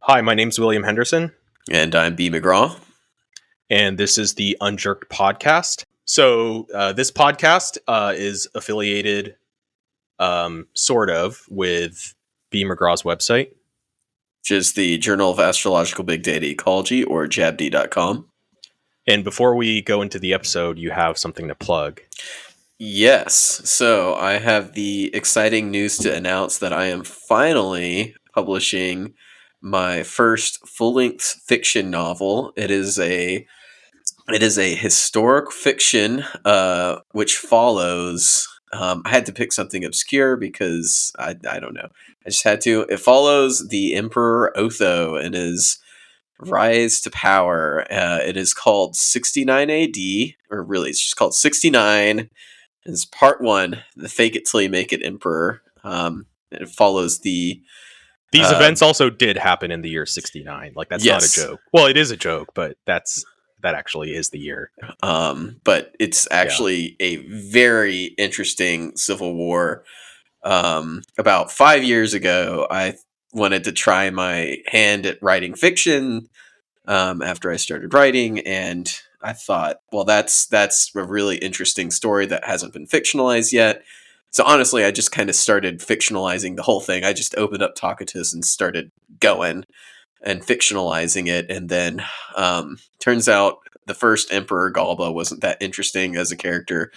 Hi, my name's William Henderson, And I'm B. McGraw. and this is the Unjerked podcast. So, this podcast is affiliated, sort of, with B. McGraw's website. Which is the Journal of Astrological Big Data Ecology, or JABD.com. And before we go into the episode, you have something to plug. Yes, so I have the exciting news to announce that I am finally publishing my first full-length fiction novel. It is a historic fiction, which follows. I had to pick something obscure because I don't know. I just had to. It follows the Emperor Otho and his rise to power. It is called 69 AD, or really, it's just called 69. It's part one, the Fake It Till You Make It Emperor. It follows These events also did happen in the year 69. Like, that's Yes. not a joke. Well, it is a joke, but that actually is the year. But it's actually a very interesting civil war. About 5 years ago, I wanted to try my hand at writing fiction after I started writing, and I thought, well, that's a really interesting story that hasn't been fictionalized yet. So honestly, I just kind of started fictionalizing the whole thing. I just opened up Tacitus and started going and fictionalizing it, and then turns out the first Emperor Galba wasn't that interesting as a character,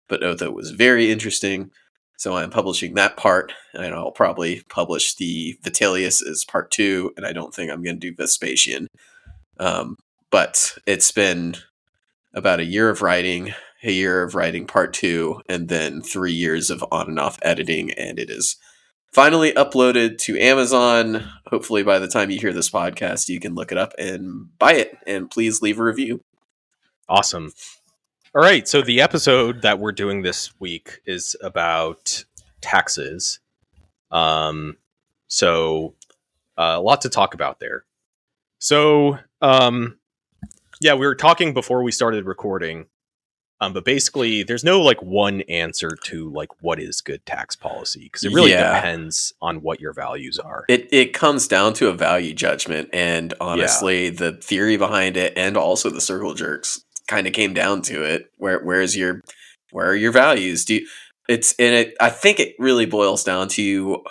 but Otho was very interesting. So I'm publishing that part, and I'll probably publish the Vitellius as part 2, and I don't think I'm going to do Vespasian. But it's been about a year of writing part 2, and then 3 years of on and off editing, and it is finally uploaded to Amazon. Hopefully by the time you hear this podcast, you can look it up and buy it, and please leave a review. Awesome. All right, so the episode that we're doing this week is about taxes. So a lot to talk about there. So, yeah, we were talking before we started recording, but basically there's no like one answer to like what is good tax policy, because it really depends on what your values are. It comes down to a value judgment, and honestly, the theory behind it and also the circle jerks kind of came down to it. Where are your values? I think it really boils down to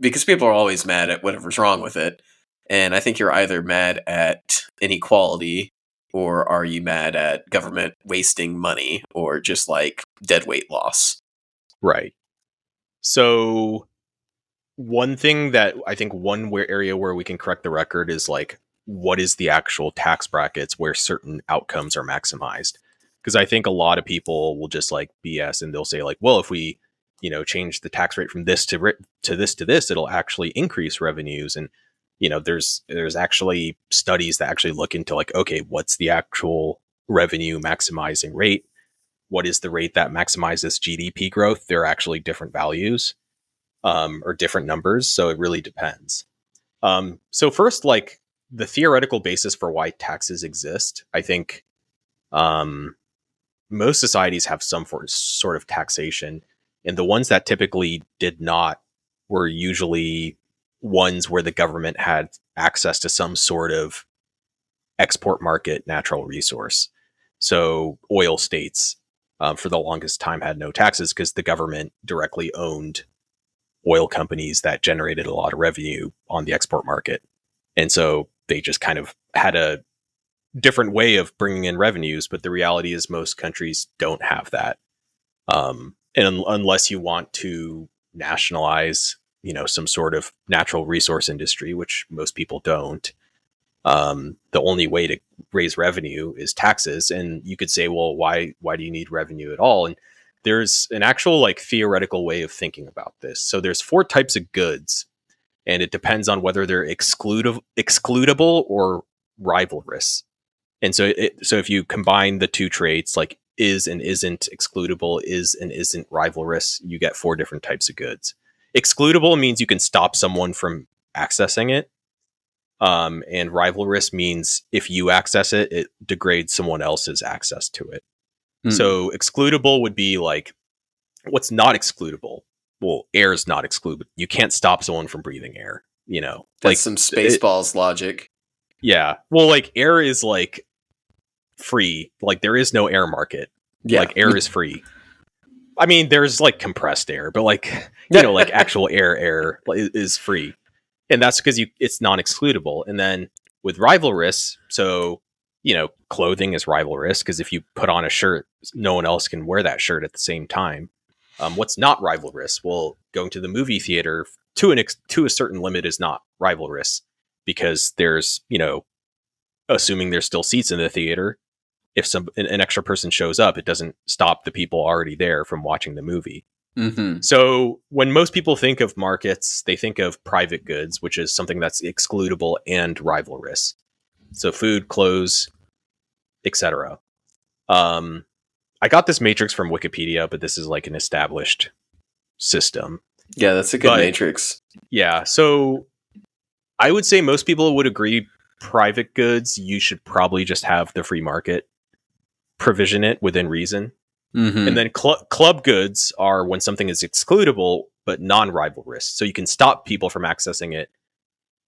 because people are always mad at whatever's wrong with it, and I think you're either mad at inequality, or are you mad at government wasting money, or just like deadweight loss? Right. So one thing that I think area where we can correct the record is like, what is the actual tax brackets where certain outcomes are maximized? Because I think a lot of people will just like BS, and they'll say like, well, if we, change the tax rate from this to this, it'll actually increase revenues. And, there's actually studies that actually look into like, okay, what's the actual revenue maximizing rate? What is the rate that maximizes GDP growth? There are actually different values, or different numbers. So it really depends. So first, like the theoretical basis for why taxes exist, I think most societies have some sort of taxation, and the ones that typically did not were usually ones where the government had access to some sort of export market natural resource. So oil states, for the longest time, had no taxes because the government directly owned oil companies that generated a lot of revenue on the export market. And so they just kind of had a different way of bringing in revenues. But the reality is most countries don't have that. And unless you want to nationalize, some sort of natural resource industry, which most people don't, the only way to raise revenue is taxes. And you could say, well, why do you need revenue at all? And there's an actual like theoretical way of thinking about this. So there's 4 types of goods, and it depends on whether they're excludable or rivalrous. And so if you combine the 2 traits, like is and isn't excludable, is and isn't rivalrous, you get 4 different types of goods. Excludable means you can stop someone from accessing it. And rivalrous means if you access it, it degrades someone else's access to it. So excludable would be like, what's not excludable? Well, air is not excludable. You can't stop someone from breathing air. That's some Spaceballs logic. Yeah. Well, like air is like free. Like there is no air market. Yeah. Like air is free. I mean, there's like compressed air, but like, like actual air is free. And that's because it's non-excludable. And then with rivalrous, so, clothing is rivalrous because if you put on a shirt, no one else can wear that shirt at the same time. What's not rivalrous? Well, going to the movie theater to a certain limit is not rivalrous because there's, assuming there's still seats in the theater, if an extra person shows up, it doesn't stop the people already there from watching the movie. Mm-hmm. So when most people think of markets, they think of private goods, which is something that's excludable and rivalrous. So food, clothes, etc. I got this matrix from Wikipedia, but this is like an established system. Yeah, that's a good matrix. Yeah, so I would say most people would agree private goods, you should probably just have the free market provision it within reason. Mm-hmm. And then club goods are when something is excludable but non-rivalrous. So you can stop people from accessing it,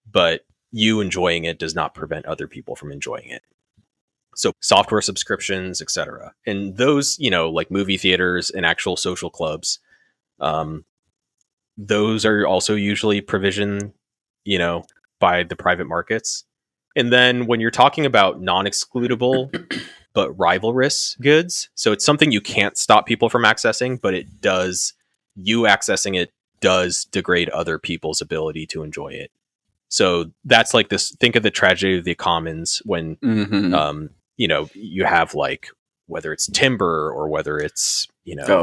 but you enjoying it does not prevent other people from enjoying it. So software subscriptions, etc. And those, like movie theaters and actual social clubs, those are also usually provisioned, by the private markets. And then when you're talking about non-excludable but rivalrous goods, so it's something you can't stop people from accessing, but you accessing it does degrade other people's ability to enjoy it. So that's like this, think of the tragedy of the commons when, you have like, whether it's timber or whether it's,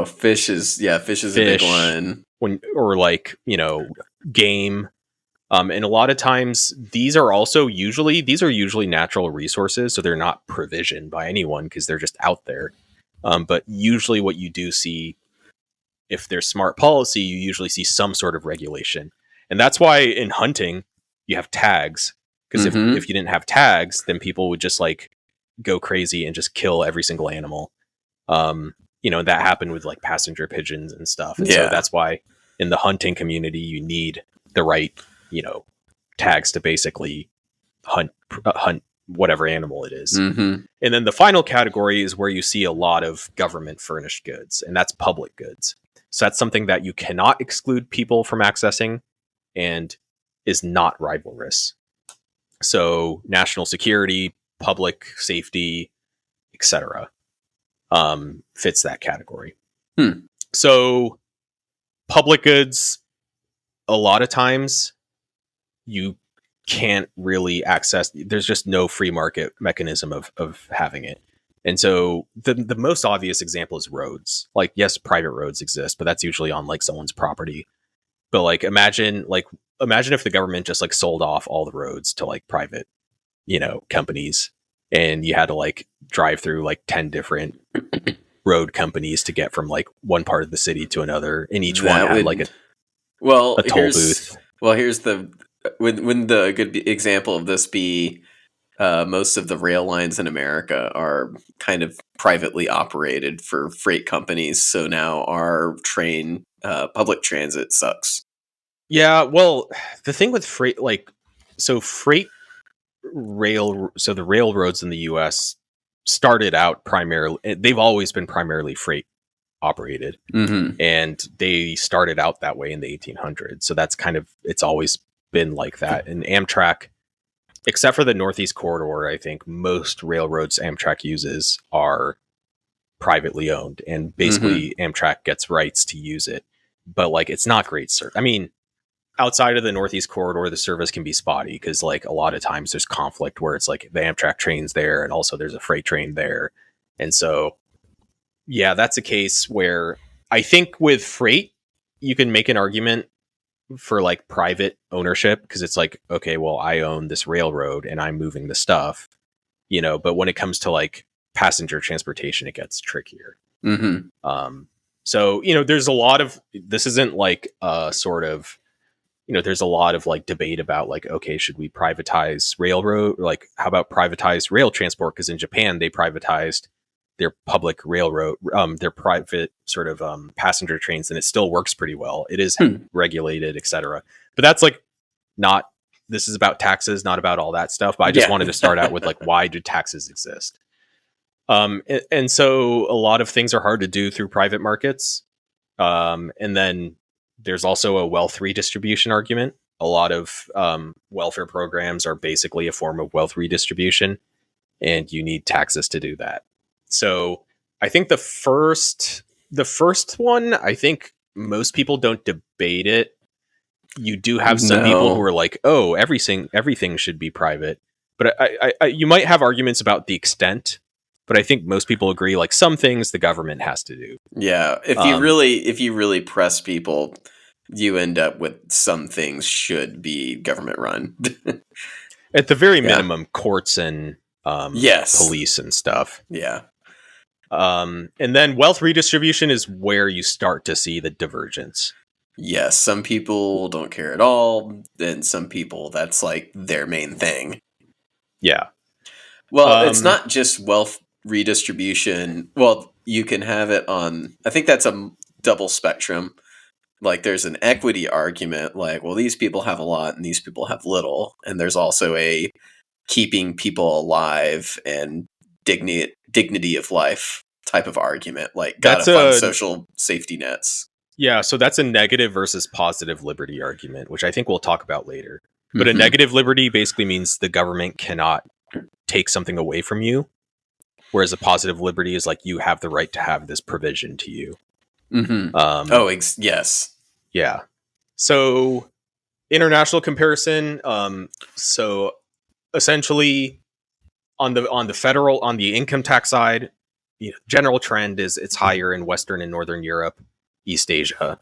fish is a big one. Or like, game. And a lot of times these are usually natural resources. So they're not provisioned by anyone because they're just out there. But usually what you do see, if there's smart policy, you usually see some sort of regulation. And that's why in hunting, you have tags. Because if you didn't have tags, then people would just like go crazy and just kill every single animal. That happened with like passenger pigeons and stuff. And so that's why in the hunting community, you need the right, tags to basically hunt whatever animal it is. Mm-hmm. And then the final category is where you see a lot of government furnished goods, and that's public goods. So that's something that you cannot exclude people from accessing and is not rivalrous. So national security, public safety, etc. Fits that category. So public goods, a lot of times you can't really access, there's just no free market mechanism of having it. And so the most obvious example is roads. Like, yes, private roads exist, but that's usually on like someone's property. But like imagine if the government just like sold off all the roads to like private, companies, and you had to like drive through like 10 different road companies to get from like one part of the city to another, and each one had like a toll booth. Well, here's the wouldn't the good example of this be most of the rail lines in America are kind of privately operated for freight companies, so now our public transit sucks. Yeah, well, the thing with freight, the railroads in the US started out they've always been primarily freight operated. Mm-hmm. And they started out that way in the 1800s. So that's it's always been like that. And Amtrak, except for the Northeast Corridor, I think most railroads Amtrak uses are privately owned, and basically Amtrak gets rights to use it. But like, it's not great service. I mean, outside of the Northeast Corridor, the service can be spotty because like a lot of times there's conflict where it's like the Amtrak train's there and also there's a freight train there. And so, yeah, that's a case where I think with freight, you can make an argument for like private ownership because it's like, okay, well, I own this railroad and I'm moving the stuff, but when it comes to like passenger transportation, it gets trickier. So, there's a lot of, this isn't like a sort of, there's a lot of like debate about like, okay, should we privatize railroad? Like, how about privatize rail transport? Because in Japan, they privatized their public railroad, their private sort of passenger trains, and it still works pretty well. It is regulated, etc. But that's like This is about taxes, not about all that stuff. But I just wanted to start out with like, why do taxes exist? And so a lot of things are hard to do through private markets. And then there's also a wealth redistribution argument. A lot of welfare programs are basically a form of wealth redistribution, and you need taxes to do that. So I think the first one, I think most people don't debate it. You do have some people who are like, oh, everything should be private. But I you might have arguments about the extent, but I think most people agree like some things the government has to do. Yeah, if you really press people, you end up with some things should be government run. At the very minimum, courts and police and stuff. Yeah. And then wealth redistribution is where you start to see the divergence. Yes, some people don't care at all, and some people, that's like their main thing. Yeah. Well, it's not just wealth redistribution. Well, you can have it on, I think that's a double spectrum. Like there's an equity argument, like, well, these people have a lot and these people have little. And there's also a keeping people alive and dignity of life type of argument. Like, gotta fund social safety nets. Yeah, so that's a negative versus positive liberty argument, which I think we'll talk about later. But a negative liberty basically means the government cannot take something away from you, whereas a positive liberty is like you have the right to have this provision to you. Yes. Yeah. So international comparison. So essentially on the income tax side, general trend is it's higher in Western and Northern Europe, East Asia,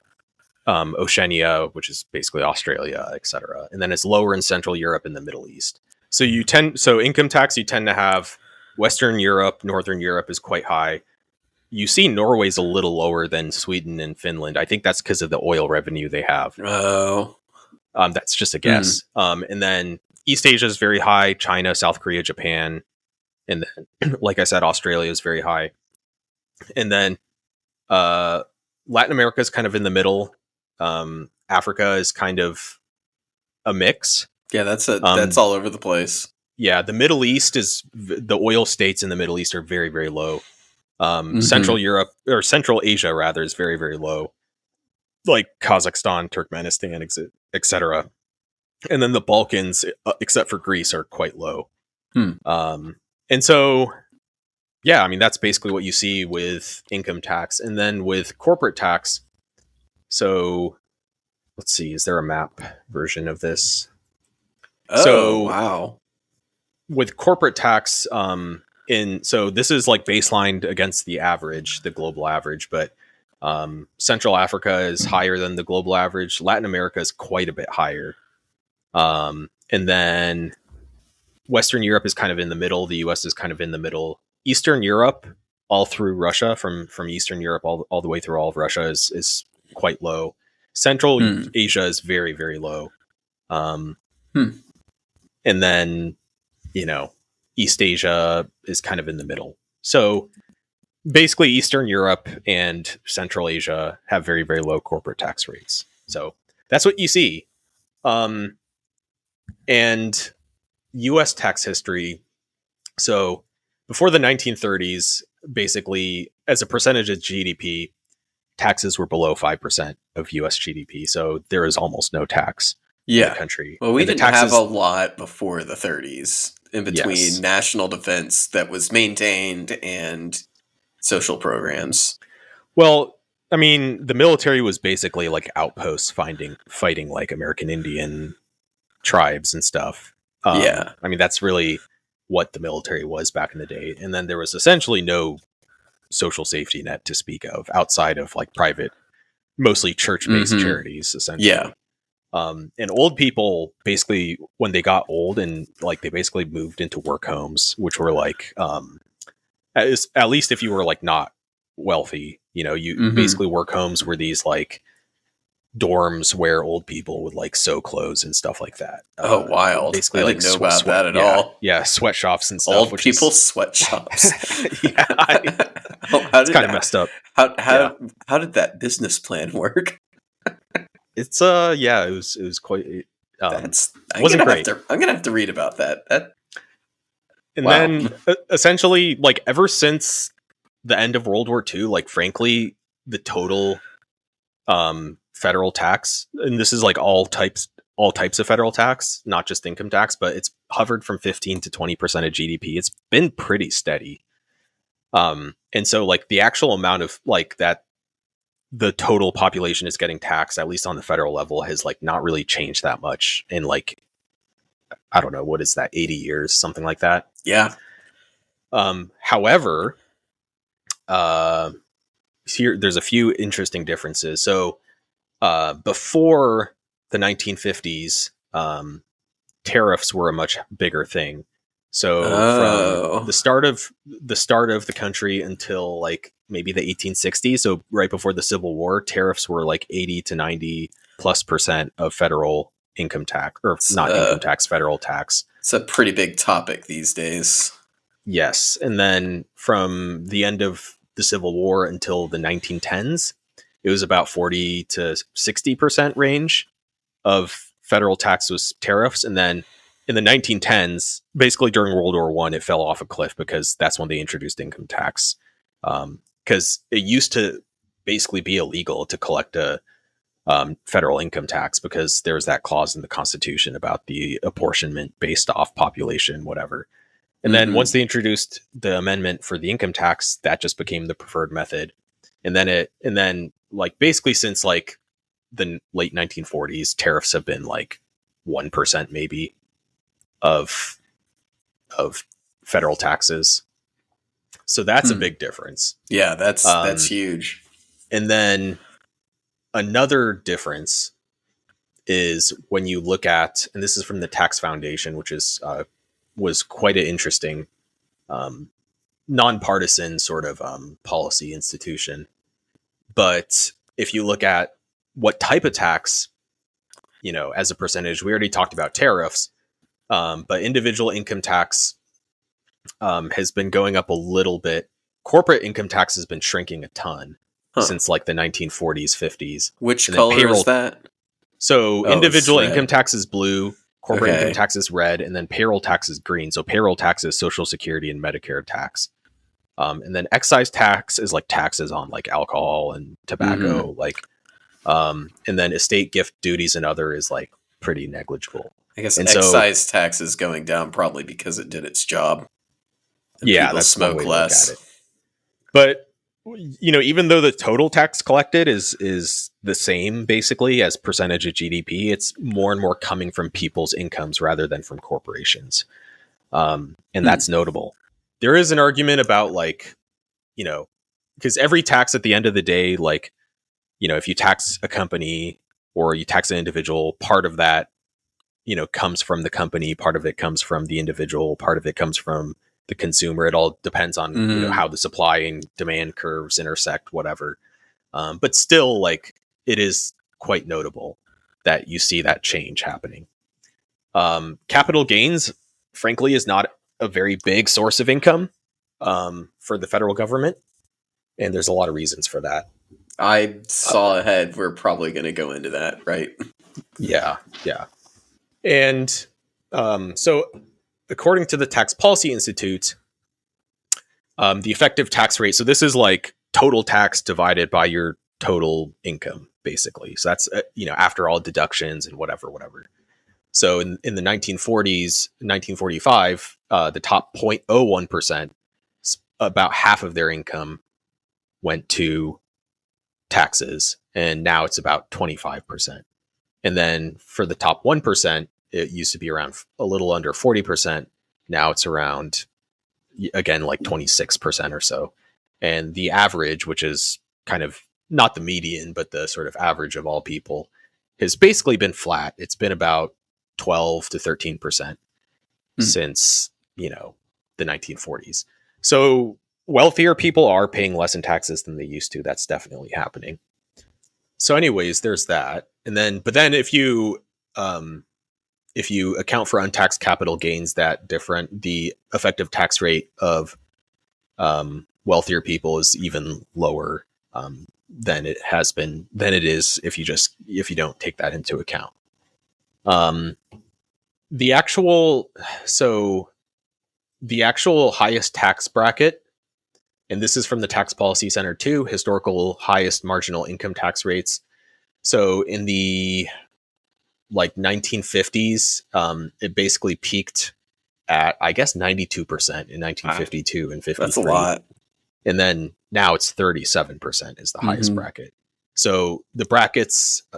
Oceania, which is basically Australia, etc. And then it's lower in Central Europe and the Middle East. So income tax, you tend to have Western Europe, Northern Europe is quite high. You see Norway's a little lower than Sweden and Finland. I think that's because of the oil revenue they have. Oh. That's just a guess. And then East Asia is very high. China, South Korea, Japan. And then, like I said, Australia is very high. And then Latin America is kind of in the middle. Africa is kind of a mix. Yeah, that's all over the place. Yeah, the Middle East the oil states in the Middle East are very, very low. Central Europe, or Central Asia rather, is very, very low. Like Kazakhstan, Turkmenistan, etc. And then the Balkans, except for Greece, are quite low. And so, yeah, I mean, that's basically what you see with income tax. And then with corporate tax, so let's see, is there a map version of this? Wow. With corporate tax, so this is like baselined against the global average, but Central Africa is higher than the global average. Latin America is quite a bit higher. And then Western Europe is kind of in the middle. The US is kind of in the middle. Eastern Europe, all through Russia, from Eastern Europe all the way through all of Russia is quite low. Central Asia is very, very low. And then, East Asia is kind of in the middle. So basically Eastern Europe and Central Asia have very, very low corporate tax rates. So that's what you see. And US tax history. So before the 1930s, basically as a percentage of GDP, taxes were below 5% of US GDP. So there is almost no tax in the country. Well, we didn't have a lot before the 30s in between national defense that was maintained and social programs. Well, I mean, the military was basically like outposts fighting like American Indian tribes and stuff. I mean, that's really what the military was back in the day. And then there was essentially no social safety net to speak of outside of like private, mostly church-based charities, essentially. Yeah. And old people basically, when they got old and like they basically moved into work homes, which were like, at least if you were like not wealthy, you basically work homes were these like dorms where old people would like sew clothes and stuff like that. Wild. Basically, I didn't know about that at all. Yeah, sweatshops and stuff. Old people sweatshops. It's kind of messed up. How did that business plan work? It's it was quite Wasn't great. I'm gonna have to read about that. And Wow. then essentially, like, ever since the end of World War II, like, frankly, the total federal tax, and this is like all types of federal tax, not just income tax, but it's hovered from 15 to 20% of GDP. It's been pretty steady. And so, like, the actual amount of, like, that the total population is getting taxed, at least on the federal level, has, like, not really changed that much in, like, I don't know, what is that, 80 years, something like that. Yeah. However, here there's a few interesting differences. So before the 1950s, tariffs were a much bigger thing. So from the start of the country until, like, maybe the 1860s, so right before the Civil War, tariffs were like 80 to 90+% of federal income tax, or income tax, federal tax. It's a pretty big topic these days. Yes. And then from the end of the Civil War until the 1910s, it was about 40 to 60% range of federal tax was tariffs. And then in the 1910s, basically during World War I, it fell off a cliff because that's when they introduced income tax. Because it used to basically be illegal to collect a federal income tax because there was that clause in the Constitution about the apportionment based off population, whatever. And then once they introduced the amendment for the income tax, that just became the preferred method. And then like, basically since, like, the late 1940s, tariffs have been like 1% maybe of federal taxes. So that's a big difference. Yeah, that's huge. And then another difference is when you look at, and this is from the Tax Foundation, which is was quite an interesting nonpartisan sort of policy institution. But if you look at what type of tax, as a percentage, we already talked about tariffs, but individual income tax has been going up a little bit. Corporate income tax has been shrinking a ton since, like, the 1940s, 50s. Which color is that? So individual income tax is blue, corporate income tax is red, and then payroll tax is green. So payroll tax is Social Security and Medicare tax. And then excise tax is, like, taxes on, like, alcohol and tobacco, and then estate, gift, duties, and other is, like, pretty negligible. I guess excise tax is going down probably because it did its job. Yeah, that's smoke less. But, even though the total tax collected is the same basically as percentage of GDP, it's more and more coming from people's incomes rather than from corporations. And that's notable. There is an argument about, like, because every tax at the end of the day, like, if you tax a company or you tax an individual, part of that, comes from the company, part of it comes from the individual, part of it comes from the consumer. It all depends on how the supply and demand curves intersect, whatever. But still, like, it is quite notable that you see that change happening. Capital gains, frankly, is not a very big source of income for the federal government, and there's a lot of reasons for that. I saw ahead. We're probably going to go into that, right? Yeah. And so, according to the Tax Policy Institute, the effective tax rate, so this is like total tax divided by your total income, basically. So that's, after all deductions and whatever. So in the 1940s, 1945, the top 0.01%, about half of their income went to taxes, and now it's about 25%. And then for the top 1%, it used to be around a little under 40%. Now it's around, again, like 26% or so. And the average, which is kind of not the median, but the sort of average of all people, has basically been flat. It's been about 12 to 13% since, the 1940s. So wealthier people are paying less in taxes than they used to. That's definitely happening. So anyways, there's that. And then, but then if you account for untaxed capital gains, the effective tax rate of wealthier people is even lower than it is if you don't take that into account. Um, the actual highest tax bracket, and this is from the Tax Policy Center too, historical highest marginal income tax rates. So in the 1950s, it basically peaked at, I guess, 92% in 1952 and 53. That's a lot. And then now it's 37% is the highest bracket. So the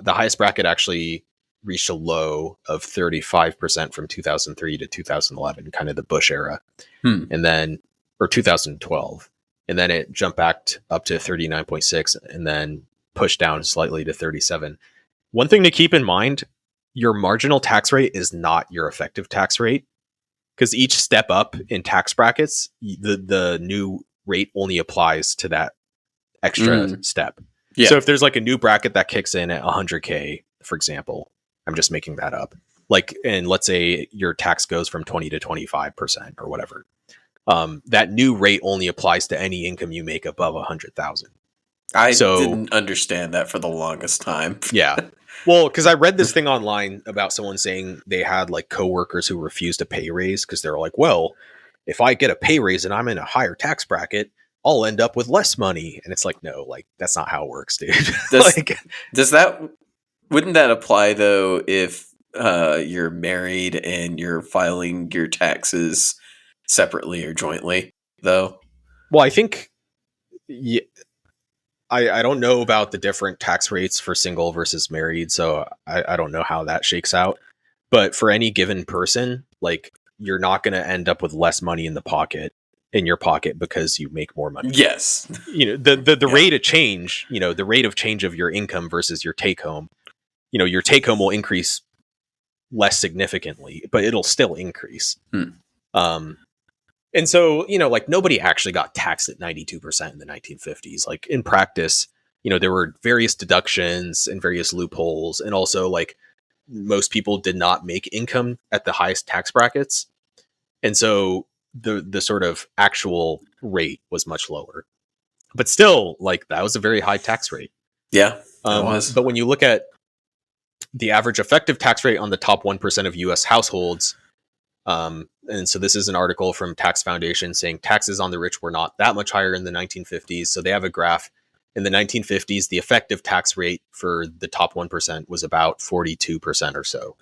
highest bracket actually reached a low of 35% from 2003 to 2011, kind of the Bush era. And then, or 2012. And then it jumped back up to 39.6 and then pushed down slightly to 37. One thing to keep in mind, your marginal tax rate is not your effective tax rate, because each step up in tax brackets, the new rate only applies to that extra step. Yeah. So if there's like a new bracket that kicks in at 100K, for example, I'm just making that up. And let's say your tax goes from 20 to 25% or whatever. That new rate only applies to any income you make above 100,000. I didn't understand that for the longest time. Yeah. Well, because I read this thing online about someone saying they had like coworkers who refused a pay raise because they're like, well, if I get a pay raise and I'm in a higher tax bracket, I'll end up with less money. And it's like, no, like that's not how it works, dude. Wouldn't that apply though if you're married and you're filing your taxes separately or jointly though? Well, I think I don't know about the different tax rates for single versus married, so I don't know how that shakes out. But for any given person, like you're not going to end up with less money in your pocket because you make more money. Yes. The rate of change, the rate of change of your income versus your take home, your take home will increase less significantly, but it'll still increase. And so, like nobody actually got taxed at 92% in the 1950s. Like in practice, there were various deductions and various loopholes. And also like most people did not make income at the highest tax brackets. And so the sort of actual rate was much lower. But still, like that was a very high tax rate. Yeah, it was. But when you look at the average effective tax rate on the top 1% of U.S. households, and so this is an article from Tax Foundation saying taxes on the rich were not that much higher in the 1950s. So they have a graph. In the 1950s, the effective tax rate for the top 1% was about 42% or so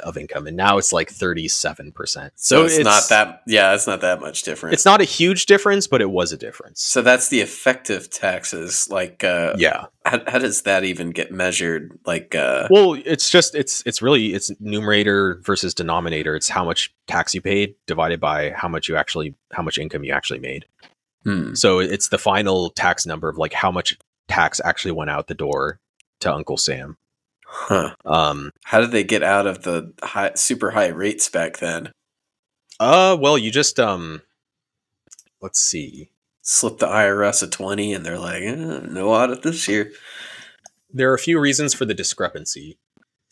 of income. And now it's like 37%. So it's not that much different. It's not a huge difference, but it was a difference. So that's the effective taxes. Like, yeah. How does that even get measured? Like, well, it's really numerator versus denominator. It's how much tax you paid divided by how much income you actually made. So it's the final tax number of like how much tax actually went out the door to Uncle Sam. How did they get out of the super high rates back then? Well, you just let's see. Slip the IRS a 20 and they're like, no audit this year. There are a few reasons for the discrepancy.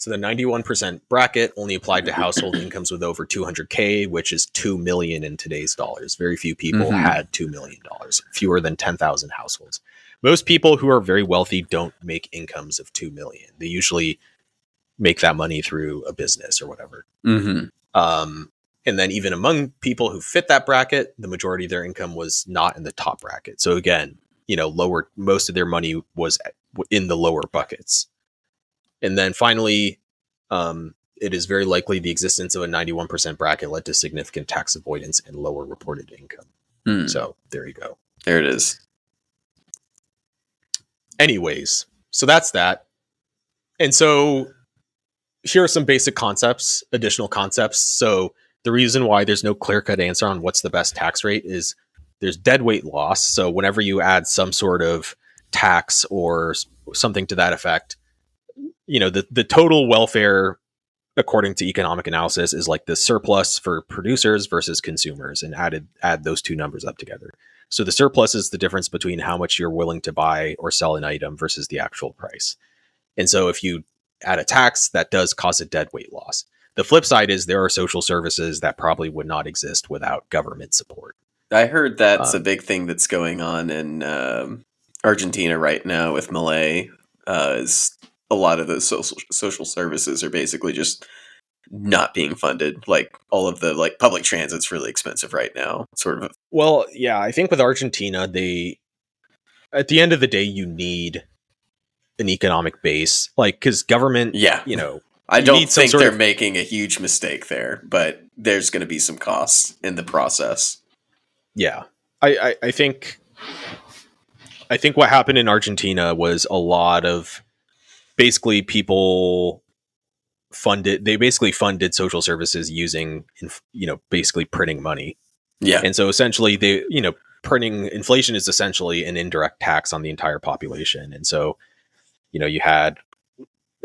So the 91% bracket only applied to household incomes with over 200K, which is 2 million in today's dollars. Very few people had $2 million, fewer than 10,000 households. Most people who are very wealthy don't make incomes of 2 million. They usually make that money through a business or whatever. And then even among people who fit that bracket, the majority of their income was not in the top bracket. So again, most of their money was in the lower buckets. And then finally, it is very likely the existence of a 91% bracket led to significant tax avoidance and lower reported income. So there you go. There it is. Anyways, so that's that. And so here are some basic concepts, additional concepts. So the reason why there's no clear-cut answer on what's the best tax rate is there's deadweight loss. So whenever you add some sort of tax or something to that effect, the total welfare, according to economic analysis, is like the surplus for producers versus consumers, and add those two numbers up together. So the surplus is the difference between how much you're willing to buy or sell an item versus the actual price. And so if you add a tax, that does cause a deadweight loss. The flip side is there are social services that probably would not exist without government support. I heard that's a big thing that's going on in Argentina right now with Milei. Is a lot of those social services are basically just not being funded. Like all of the like public transit's really expensive right now. Sort of. Well, yeah, I think with Argentina, at the end of the day, you need an economic base, like, because government, Yeah. I you don't need some think sort they're of, making a huge mistake there, but there's going to be some costs in the process. yeah. I think what happened in Argentina was a lot of basically people basically funded social services using, basically printing money. Yeah. And so essentially printing inflation is essentially an indirect tax on the entire population. And so, you had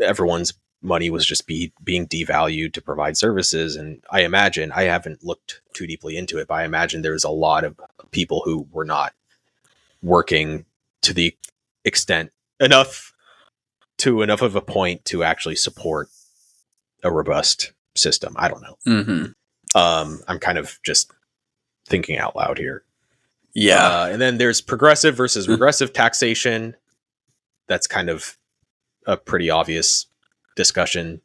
everyone's money was just being devalued to provide services. And I imagine, I haven't looked too deeply into it, but I imagine there's a lot of people who were not working to the extent enough of a point to actually support a robust system. I don't know. Mm-hmm. I'm kind of just thinking out loud here. Yeah. And then there's progressive versus regressive taxation. That's kind of a pretty obvious discussion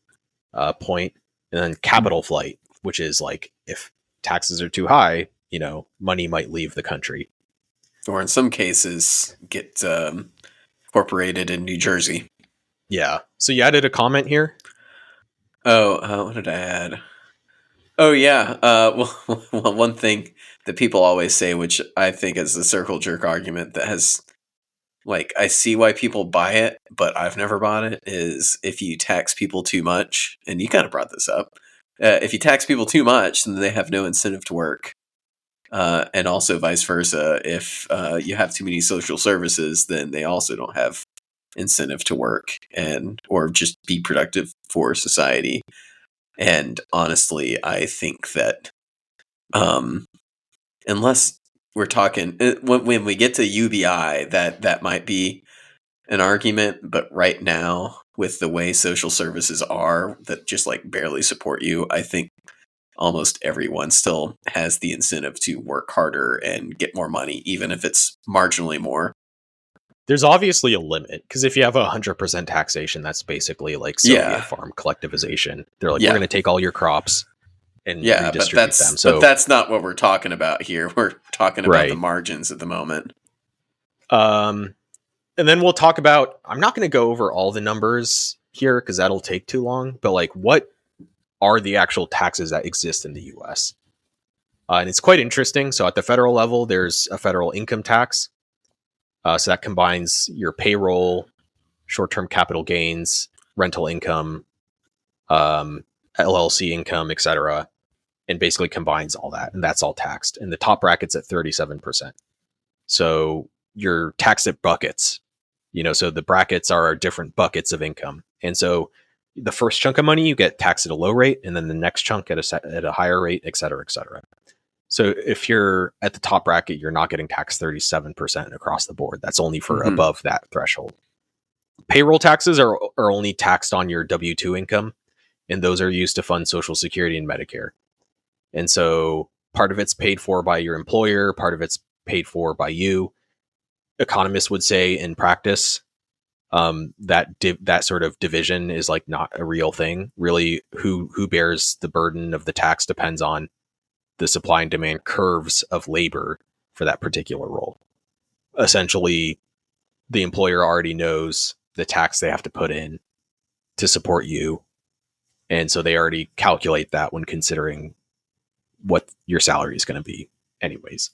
point. And then capital flight, which is like, if taxes are too high, money might leave the country. Or in some cases get incorporated in New Jersey. Yeah. So you added a comment here? Oh, what did I add? Oh, yeah. Well, one thing that people always say, which I think is the circle jerk argument that has, like, I see why people buy it, but I've never bought it, is if you tax people too much, and you kind of brought this up, if you tax people too much, then they have no incentive to work. And also vice versa. If you have too many social services, then they also don't have incentive to work or just be productive for society. And honestly, I think that unless we're talking when we get to UBI, that might be an argument. But right now, with the way social services are that just like barely support you, I think almost everyone still has the incentive to work harder and get more money, even if it's marginally more. There's obviously a limit, because if you have 100% taxation, that's basically like Soviet farm collectivization. They're like, we're going to take all your crops and redistribute them. But that's not what we're talking about here. We're talking about the margins at the moment. And then we'll talk about, I'm not going to go over all the numbers here because that'll take too long, but like, what are the actual taxes that exist in the US? And it's quite interesting. So at the federal level, there's a federal income tax. So that combines your payroll, short-term capital gains, rental income, LLC income, etc., and basically combines all that, and that's all taxed. And the top bracket's at 37%. So you're taxed at buckets, so the brackets are different buckets of income. And so the first chunk of money, you get taxed at a low rate, and then the next chunk at a higher rate, et cetera, et cetera. So if you're at the top bracket, you're not getting taxed 37% across the board. That's only for above that threshold. Payroll taxes are only taxed on your W-2 income, and those are used to fund Social Security and Medicare. And so part of it's paid for by your employer, part of it's paid for by you. Economists would say in practice, that sort of division is like not a real thing. Really, who bears the burden of the tax depends on the supply and demand curves of labor for that particular role. Essentially, the employer already knows the tax they have to put in to support you. And so they already calculate that when considering what your salary is going to be. Anyways,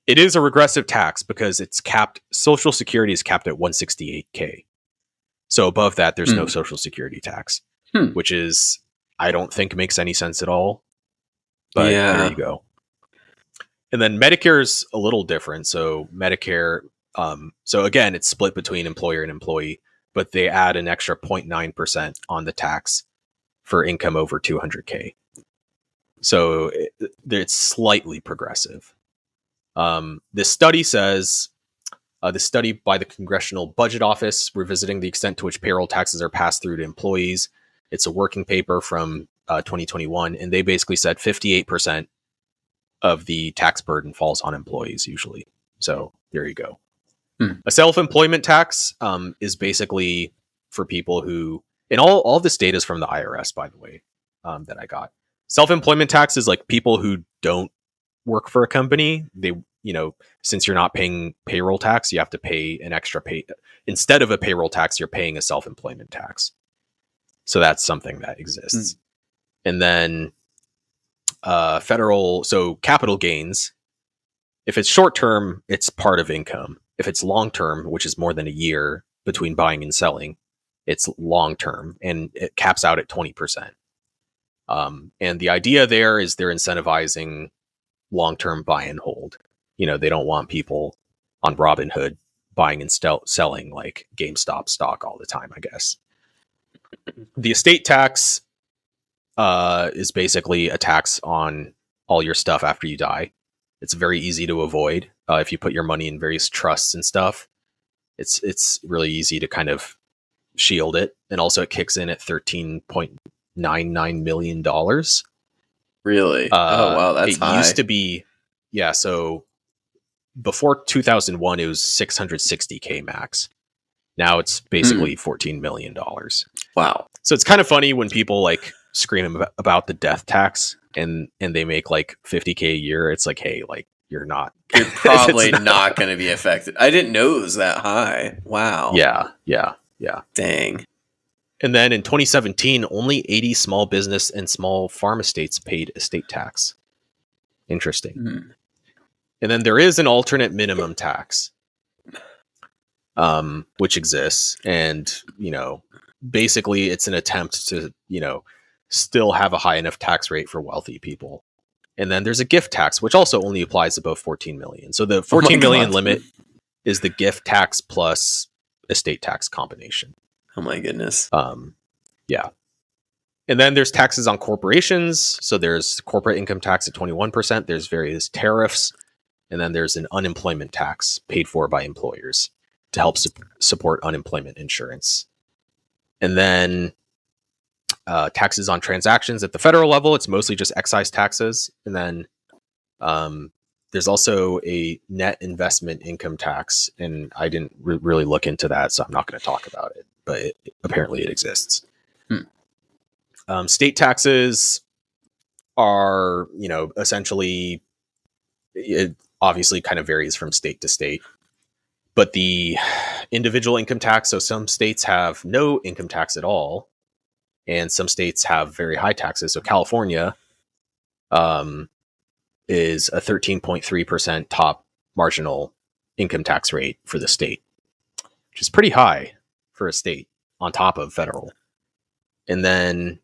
it is a regressive tax because it's capped. Social Security is capped at $168K. So above that, there's no Social Security tax, which is, I don't think makes any sense at all. But there you go. And then Medicare is a little different. So Medicare, so again, it's split between employer and employee, but they add an extra 0.9% on the tax for income over 200K. So it's slightly progressive. This study says, the study by the Congressional Budget Office revisiting the extent to which payroll taxes are passed through to employees. It's a working paper from 2021, and they basically said 58% of the tax burden falls on employees usually. So there you go. A self-employment tax is basically for people who, and all this data is from the IRS, by the way, that I got. Self-employment tax is like people who don't work for a company. They, since you're not paying payroll tax, you have to pay an extra pay. Instead of a payroll tax, you're paying a self-employment tax. So that's something that exists. And then so capital gains, if it's short term, it's part of income. If it's long term, which is more than a year between buying and selling, it's long term, and it caps out at 20%. And the idea there is they're incentivizing long term buy and hold. They don't want people on Robinhood buying and selling like GameStop stock all the time, I guess. The estate tax is basically a tax on all your stuff after you die. It's very easy to avoid if you put your money in various trusts and stuff. It's really easy to kind of shield it, and also it kicks in at $13.99 million. Really? Oh wow, that's high. It used to be, yeah. So before 2001, it was $660K max. Now it's basically $14 million. Wow. So it's kind of funny when people like scream about the death tax and they make like $50K a year. It's like, hey, like you're probably not going to be affected. I didn't know it was that high. Wow. Yeah. Dang. And then in 2017, only 80 small business and small farm estates paid estate tax. Interesting. And then there is an alternate minimum tax, which exists. And, basically it's an attempt to, still have a high enough tax rate for wealthy people. And then there's a gift tax, which also only applies above 14 million. So the 14 million limit is the gift tax plus estate tax combination. Oh my goodness. Yeah. And then there's taxes on corporations. So there's corporate income tax at 21%. There's various tariffs. And then there's an unemployment tax paid for by employers to help support unemployment insurance. And then taxes on transactions at the federal level. It's mostly just excise taxes. And then there's also a net investment income tax. And I didn't really look into that, so I'm not going to talk about it. But apparently it exists. State taxes are, essentially, it obviously kind of varies from state to state. But the individual income tax, so some states have no income tax at all, and some states have very high taxes. So California is a 13.3% top marginal income tax rate for the state, which is pretty high for a state on top of federal. And then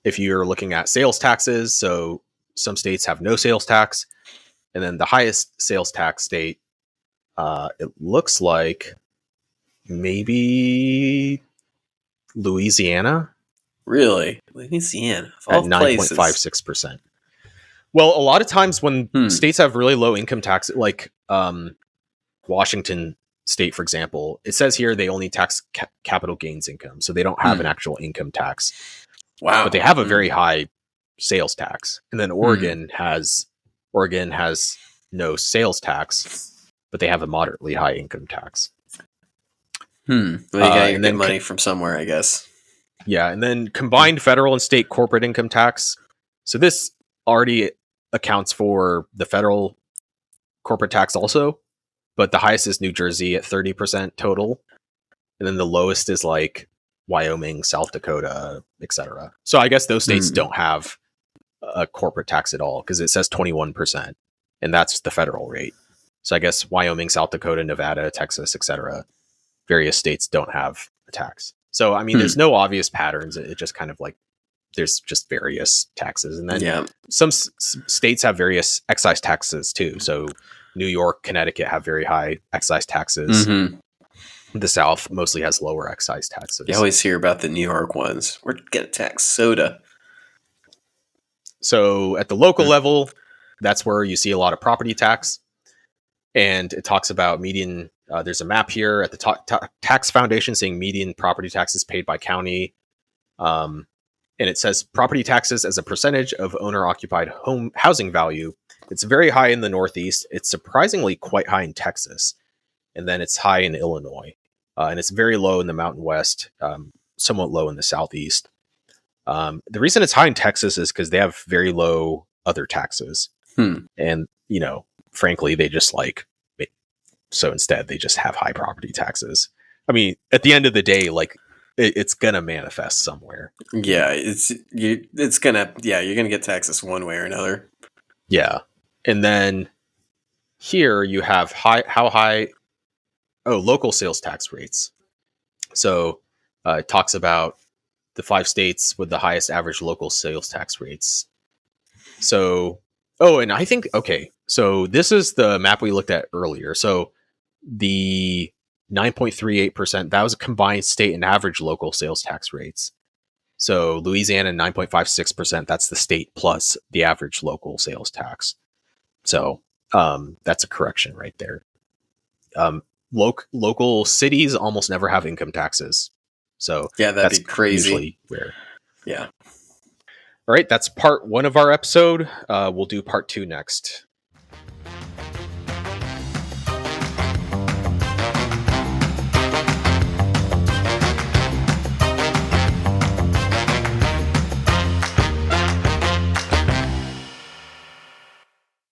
if you're looking at sales taxes, so some states have no sales tax, and then the highest sales tax state, it looks like maybe Louisiana. Really? Louisiana? At 9.56%. Well, a lot of times when states have really low income tax, like Washington State, for example, it says here they only tax capital gains income. So they don't have an actual income tax. Wow. But they have a very high sales tax. And then Oregon has no sales tax, but they have a moderately high income tax. Well, you gotta get money from somewhere, I guess. Yeah, and then combined federal and state corporate income tax. So this already accounts for the federal corporate tax also, but the highest is New Jersey at 30% total. And then the lowest is like Wyoming, South Dakota, etc. So I guess those states don't have a corporate tax at all because it says 21%, and that's the federal rate. So I guess Wyoming, South Dakota, Nevada, Texas, etc. Various states don't have a tax. So, I mean, there's no obvious patterns. It just kind of like, there's just various taxes. And then some states have various excise taxes too. So New York, Connecticut have very high excise taxes. The South mostly has lower excise taxes. You always hear about the New York ones. We're going to tax soda. So at the local level, that's where you see a lot of property tax. And it talks about median. There's a map here at the tax foundation saying median property taxes paid by county. And it says property taxes as a percentage of owner-occupied home housing value. It's very high in the Northeast. It's surprisingly quite high in Texas. And then it's high in Illinois. and it's very low in the Mountain West, somewhat low in the Southeast. The reason it's high in Texas is because they have very low other taxes. And, frankly, they just so instead they just have high property taxes. I mean, at the end of the day, it's going to manifest somewhere. Yeah, you're going to get taxes one way or another. Yeah. And then here you have local sales tax rates. So it talks about the 5 states with the highest average local sales tax rates. So, and I think, so this is the map we looked at earlier. So the 9.38%, that was a combined state and average local sales tax rates. So Louisiana, 9.56%, that's the state plus the average local sales tax. So that's a correction right there. Local cities almost never have income taxes. So yeah, that'd be crazy. Usually where. Yeah. All right, that's part 1 of our episode. We'll do part 2 next.